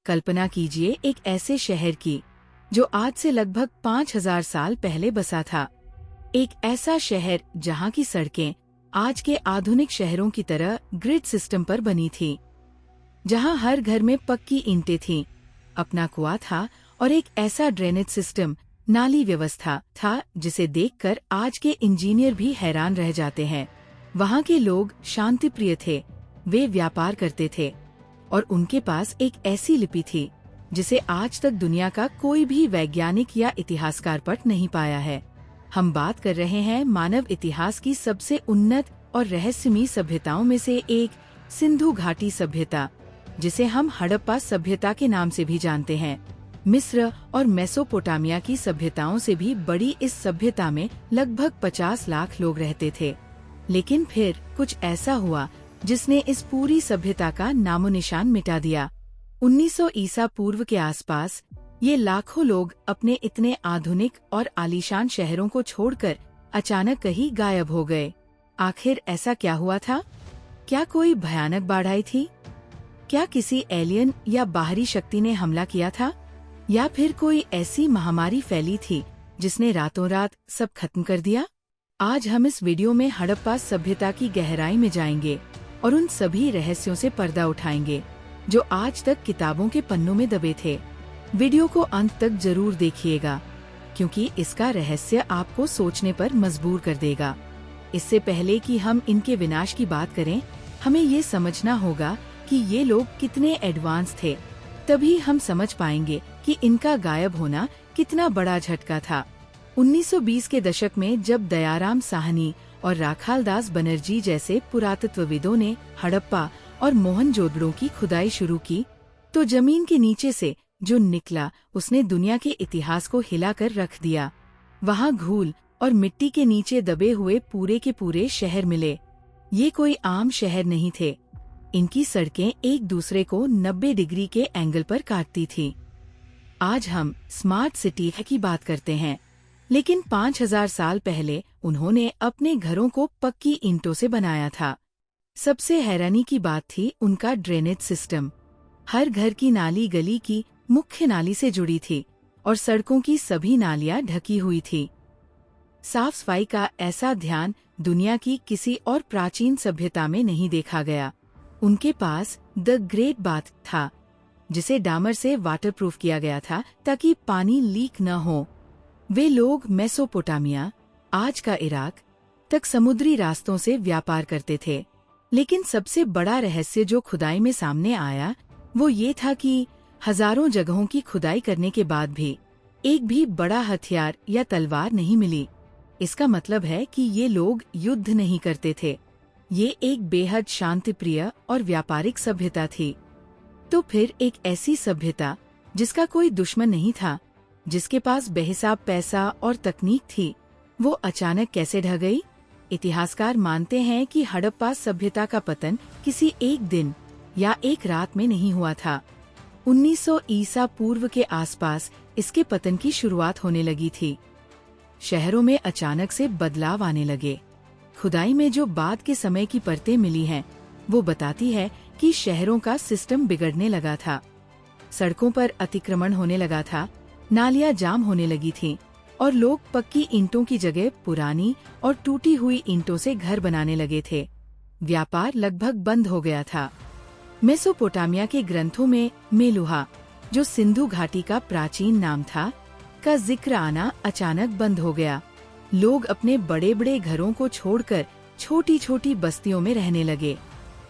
कल्पना कीजिए एक ऐसे शहर की जो आज से लगभग 5000 साल पहले बसा था। एक ऐसा शहर जहाँ की सड़कें आज के आधुनिक शहरों की तरह ग्रिड सिस्टम पर बनी थी, जहाँ हर घर में पक्की ईंटें थीं, अपना कुआं था और एक ऐसा ड्रेनेज सिस्टम, नाली व्यवस्था था जिसे देखकर आज के इंजीनियर भी हैरान रह जाते हैं। वहाँ के लोग शांतिप्रिय थे, वे व्यापार करते थे और उनके पास एक ऐसी लिपि थी जिसे आज तक दुनिया का कोई भी वैज्ञानिक या इतिहासकार पढ़ नहीं पाया है। हम बात कर रहे हैं मानव इतिहास की सबसे उन्नत और रहस्यमयी सभ्यताओं में से एक, सिंधु घाटी सभ्यता, जिसे हम हड़प्पा सभ्यता के नाम से भी जानते हैं। मिस्र और मेसोपोटामिया की सभ्यताओं से भी बड़ी इस सभ्यता में लगभग 50 लाख लोग रहते थे। लेकिन फिर कुछ ऐसा हुआ जिसने इस पूरी सभ्यता का नामो निशान मिटा दिया। 1900 ईसा पूर्व के आसपास ये लाखों लोग अपने इतने आधुनिक और आलीशान शहरों को छोड़कर अचानक कहीं गायब हो गए। आखिर ऐसा क्या हुआ था? क्या कोई भयानक बाढ़ आई थी? क्या किसी एलियन या बाहरी शक्ति ने हमला किया था? या फिर कोई ऐसी महामारी फैली थी जिसने रातों रात सब खत्म कर दिया? आज हम इस वीडियो में हड़प्पा सभ्यता की गहराई में जाएंगे और उन सभी रहस्यों से पर्दा उठाएंगे जो आज तक किताबों के पन्नों में दबे थे। वीडियो को अंत तक जरूर देखिएगा, क्योंकि इसका रहस्य आपको सोचने पर मजबूर कर देगा। इससे पहले कि हम इनके विनाश की बात करें, हमें ये समझना होगा कि ये लोग कितने एडवांस थे। तभी हम समझ पाएंगे कि इनका गायब होना कितना बड़ा झटका था। 1920 के दशक में जब दयाराम साहनी और राखालदास बनर्जी जैसे पुरातत्वविदों ने हड़प्पा और मोहनजोदड़ो की खुदाई शुरू की, तो जमीन के नीचे से जो निकला उसने दुनिया के इतिहास को हिलाकर रख दिया। वहाँ घूल और मिट्टी के नीचे दबे हुए पूरे के पूरे शहर मिले। ये कोई आम शहर नहीं थे। इनकी सड़कें एक दूसरे को 90 डिग्री के एंगल पर काटती थी। आज हम स्मार्ट सिटी की बात करते हैं, लेकिन 5000 साल पहले उन्होंने अपने घरों को पक्की ईंटों से बनाया था। सबसे हैरानी की बात थी उनका ड्रेनेज सिस्टम। हर घर की नाली गली की मुख्य नाली से जुड़ी थी और सड़कों की सभी नालियां ढकी हुई थी। साफ सफाई का ऐसा ध्यान दुनिया की किसी और प्राचीन सभ्यता में नहीं देखा गया। उनके पास द ग्रेट बाथ था, जिसे डामर से वाटरप्रूफ किया गया था ताकि पानी लीक न हो। वे लोग मेसोपोटामिया, आज का इराक, तक समुद्री रास्तों से व्यापार करते थे। लेकिन सबसे बड़ा रहस्य जो खुदाई में सामने आया वो ये था कि हजारों जगहों की खुदाई करने के बाद भी एक भी बड़ा हथियार या तलवार नहीं मिली। इसका मतलब है कि ये लोग युद्ध नहीं करते थे। ये एक बेहद शांतिप्रिय और व्यापारिक सभ्यता थी। तो फिर एक ऐसी सभ्यता जिसका कोई दुश्मन नहीं था, जिसके पास बेहिसाब पैसा और तकनीक थी, वो अचानक कैसे ढह गई? इतिहासकार मानते हैं कि हड़प्पा सभ्यता का पतन किसी एक दिन या एक रात में नहीं हुआ था। 1900 ईसा पूर्व के आसपास इसके पतन की शुरुआत होने लगी थी। शहरों में अचानक से बदलाव आने लगे। खुदाई में जो बाद के समय की परतें मिली हैं, वो बताती है कि शहरों का सिस्टम बिगड़ने लगा था। सड़कों पर अतिक्रमण होने लगा था, नालियां जाम होने लगी थीं और लोग पक्की ईंटों की जगह पुरानी और टूटी हुई ईंटों से घर बनाने लगे थे। व्यापार लगभग बंद हो गया था। मेसोपोटामिया के ग्रंथों में मेलुहा, जो सिंधु घाटी का प्राचीन नाम था, का जिक्र आना अचानक बंद हो गया। लोग अपने बड़े बड़े घरों को छोड़कर छोटी छोटी बस्तियों में रहने लगे।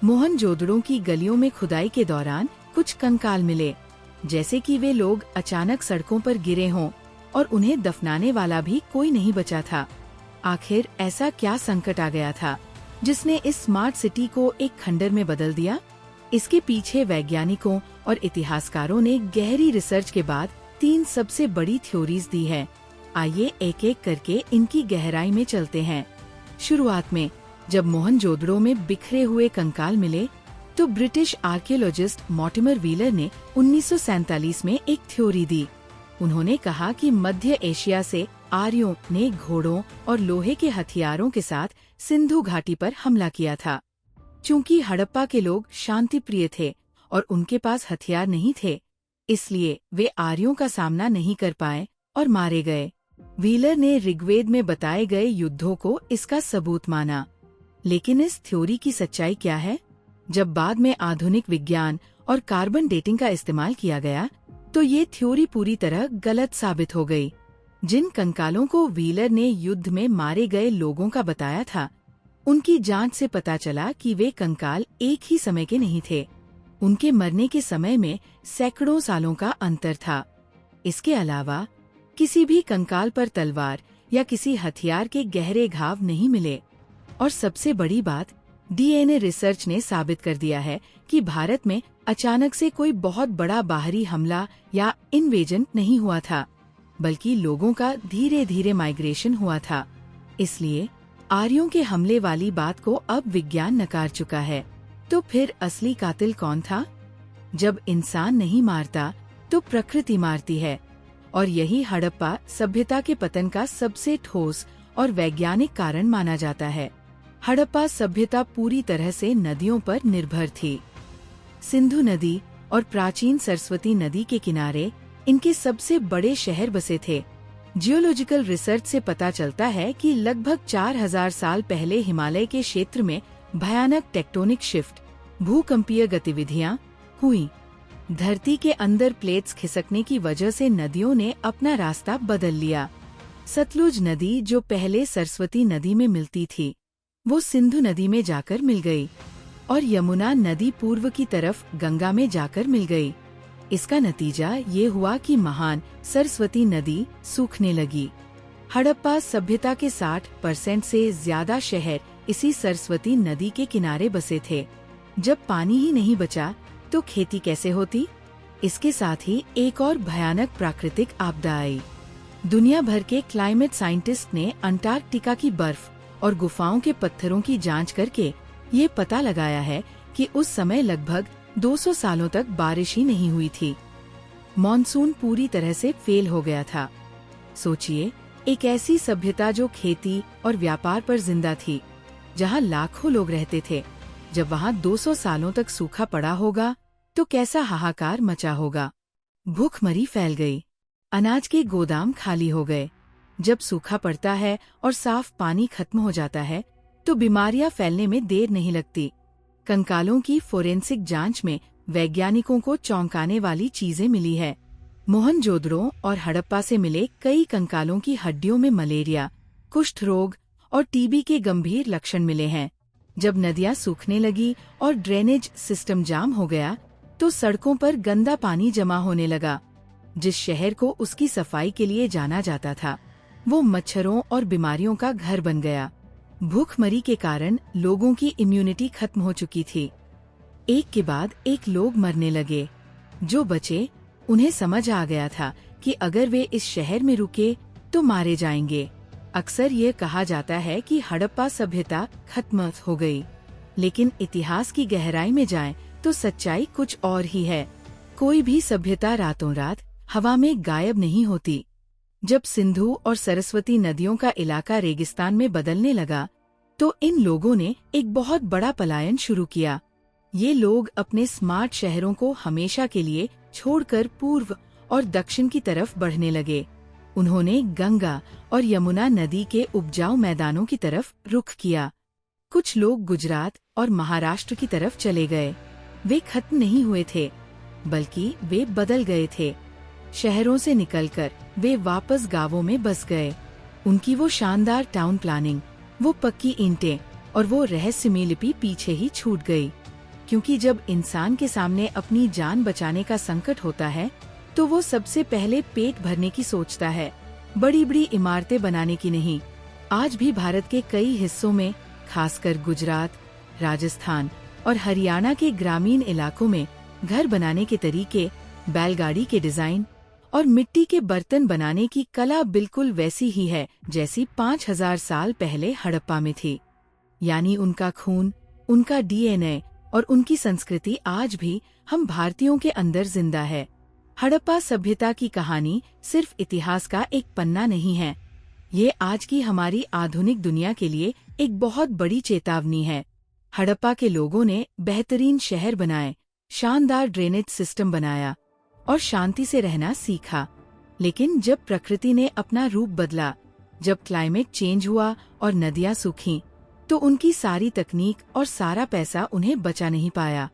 मोहनजोदड़ो की गलियों में खुदाई के दौरान कुछ कंकाल मिले, जैसे कि वे लोग अचानक सड़कों पर गिरे हों और उन्हें दफनाने वाला भी कोई नहीं बचा था। आखिर ऐसा क्या संकट आ गया था जिसने इस स्मार्ट सिटी को एक खंडर में बदल दिया? इसके पीछे वैज्ञानिकों और इतिहासकारों ने गहरी रिसर्च के बाद 3 सबसे बड़ी थ्योरीज दी है। आइए एक एक करके इनकी गहराई में चलते हैं। शुरुआत में जब मोहनजोदड़ो में बिखरे हुए कंकाल मिले, तो ब्रिटिश आर्कियोलॉजिस्ट मॉर्टिमर व्हीलर ने 1947 में एक थ्योरी दी। उन्होंने कहा कि मध्य एशिया से आर्यों ने घोड़ों और लोहे के हथियारों के साथ सिंधु घाटी पर हमला किया था। चूंकि हड़प्पा के लोग शांतिप्रिय थे और उनके पास हथियार नहीं थे, इसलिए वे आर्यों का सामना नहीं कर पाए और मारे गए। व्हीलर ने ऋग्वेद में बताए गए युद्धों को इसका सबूत माना। लेकिन इस थ्योरी की सच्चाई क्या है? जब बाद में आधुनिक विज्ञान और कार्बन डेटिंग का इस्तेमाल किया गया तो ये थ्योरी पूरी तरह गलत साबित हो गई। जिन कंकालों को व्हीलर ने युद्ध में मारे गए लोगों का बताया था, उनकी जांच से पता चला कि वे कंकाल एक ही समय के नहीं थे। उनके मरने के समय में सैकड़ों सालों का अंतर था। इसके अलावा किसी भी कंकाल पर तलवार या किसी हथियार के गहरे घाव नहीं मिले। और सबसे बड़ी बात, डीएनए रिसर्च ने साबित कर दिया है कि भारत में अचानक से कोई बहुत बड़ा बाहरी हमला या इन्वेजन नहीं हुआ था, बल्कि लोगों का धीरे धीरे माइग्रेशन हुआ था। इसलिए आर्यों के हमले वाली बात को अब विज्ञान नकार चुका है। तो फिर असली कातिल कौन था? जब इंसान नहीं मारता तो प्रकृति मारती है। और यही हड़प्पा सभ्यता के पतन का सबसे ठोस और वैज्ञानिक कारण माना जाता है। हड़प्पा सभ्यता पूरी तरह से नदियों पर निर्भर थी। सिंधु नदी और प्राचीन सरस्वती नदी के किनारे इनके सबसे बड़े शहर बसे थे। जियोलॉजिकल रिसर्च से पता चलता है कि लगभग 4000 साल पहले हिमालय के क्षेत्र में भयानक टेक्टोनिक शिफ्ट, भूकंपीय गतिविधियां हुई। धरती के अंदर प्लेट्स खिसकने की वजह से नदियों ने अपना रास्ता बदल लिया। सतलुज नदी, जो पहले सरस्वती नदी में मिलती थी, वो सिंधु नदी में जाकर मिल गई और यमुना नदी पूर्व की तरफ गंगा में जाकर मिल गई। इसका नतीजा ये हुआ कि महान सरस्वती नदी सूखने लगी। हड़प्पा सभ्यता के 60% से ज्यादा शहर इसी सरस्वती नदी के किनारे बसे थे। जब पानी ही नहीं बचा तो खेती कैसे होती? इसके साथ ही एक और भयानक प्राकृतिक आपदा आई। दुनिया भर के क्लाइमेट साइंटिस्ट ने अंटार्कटिका की बर्फ और गुफाओं के पत्थरों की जांच करके ये पता लगाया है कि उस समय लगभग 200 सालों तक बारिश ही नहीं हुई थी। मॉनसून पूरी तरह से फेल हो गया था। सोचिए, एक ऐसी सभ्यता जो खेती और व्यापार पर जिंदा थी, जहां लाखों लोग रहते थे, जब वहां 200 सालों तक सूखा पड़ा होगा तो कैसा हाहाकार मचा होगा। भूखमरी फैल गई, अनाज के गोदाम खाली हो गए। जब सूखा पड़ता है और साफ पानी खत्म हो जाता है तो बीमारियां फैलने में देर नहीं लगती। कंकालों की फोरेंसिक जांच में वैज्ञानिकों को चौंकाने वाली चीजें मिली है। मोहनजोदड़ो और हड़प्पा से मिले कई कंकालों की हड्डियों में मलेरिया, कुष्ठ रोग और टीबी के गंभीर लक्षण मिले हैं। जब नदियां सूखने लगी और ड्रेनेज सिस्टम जाम हो गया तो सड़कों पर गंदा पानी जमा होने लगा। जिस शहर को उसकी सफाई के लिए जाना जाता था, वो मच्छरों और बीमारियों का घर बन गया। भूखमरी के कारण लोगों की इम्यूनिटी खत्म हो चुकी थी। एक के बाद एक लोग मरने लगे। जो बचे, उन्हें समझ आ गया था कि अगर वे इस शहर में रुके तो मारे जाएंगे। अक्सर ये कहा जाता है कि हड़प्पा सभ्यता खत्म हो गई, लेकिन इतिहास की गहराई में जाएं तो सच्चाई कुछ और ही है। कोई भी सभ्यता रातों रात हवा में गायब नहीं होती। जब सिंधु और सरस्वती नदियों का इलाका रेगिस्तान में बदलने लगा तो इन लोगों ने एक बहुत बड़ा पलायन शुरू किया। ये लोग अपने स्मार्ट शहरों को हमेशा के लिए छोड़कर पूर्व और दक्षिण की तरफ बढ़ने लगे। उन्होंने गंगा और यमुना नदी के उपजाऊ मैदानों की तरफ रुख किया। कुछ लोग गुजरात और महाराष्ट्र की तरफ चले गए। वे खत्म नहीं हुए थे, बल्कि वे बदल गए थे। शहरों से निकलकर वे वापस गांवों में बस गए। उनकी वो शानदार टाउन प्लानिंग, वो पक्की ईंटें और वो रहस्यमयी लिपि पीछे ही छूट गई। क्योंकि जब इंसान के सामने अपनी जान बचाने का संकट होता है तो वो सबसे पहले पेट भरने की सोचता है, बड़ी बड़ी इमारतें बनाने की नहीं। आज भी भारत के कई हिस्सों में, खासकर गुजरात, राजस्थान और हरियाणा के ग्रामीण इलाकों में घर बनाने के तरीके, बैलगाड़ी के डिजाइन और मिट्टी के बर्तन बनाने की कला बिल्कुल वैसी ही है जैसी 5000 साल पहले हड़प्पा में थी। यानी उनका खून, उनका डीएनए और उनकी संस्कृति आज भी हम भारतीयों के अंदर जिंदा है। हड़प्पा सभ्यता की कहानी सिर्फ इतिहास का एक पन्ना नहीं है, ये आज की हमारी आधुनिक दुनिया के लिए एक बहुत बड़ी चेतावनी है। हड़प्पा के लोगों ने बेहतरीन शहर बनाए, शानदार ड्रेनेज सिस्टम बनाया और शांति से रहना सीखा। लेकिन जब प्रकृति ने अपना रूप बदला, जब क्लाइमेट चेंज हुआ और नदियां सूखीं, तो उनकी सारी तकनीक और सारा पैसा उन्हें बचा नहीं पाया।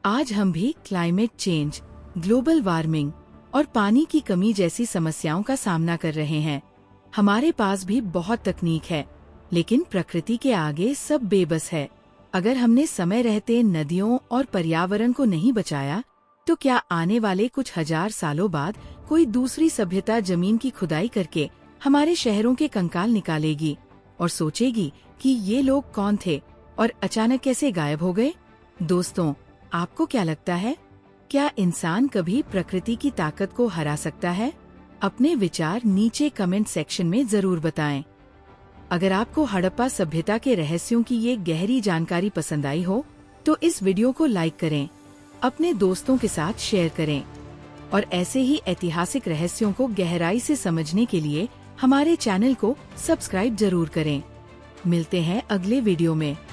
आज हम भी क्लाइमेट चेंज, ग्लोबल वार्मिंग और पानी की कमी जैसी समस्याओं का सामना कर रहे हैं। हमारे पास भी बहुत तकनीक है, लेकिन प्रकृति के आगे सब बेबस है। अगर हमने समय रहते नदियों और पर्यावरण को नहीं बचाया, तो क्या आने वाले कुछ हजार सालों बाद कोई दूसरी सभ्यता जमीन की खुदाई करके हमारे शहरों के कंकाल निकालेगी और सोचेगी कि ये लोग कौन थे और अचानक कैसे गायब हो गए? दोस्तों, आपको क्या लगता है? क्या इंसान कभी प्रकृति की ताकत को हरा सकता है? अपने विचार नीचे कमेंट सेक्शन में जरूर बताएं। अगर आपको हड़प्पा सभ्यता के रहस्यों की ये गहरी जानकारी पसंद आई हो, तो इस वीडियो को लाइक करें, अपने दोस्तों के साथ शेयर करें और ऐसे ही ऐतिहासिक रहस्यों को गहराई से समझने के लिए हमारे चैनल को सब्सक्राइब जरूर करें। मिलते हैं अगले वीडियो में।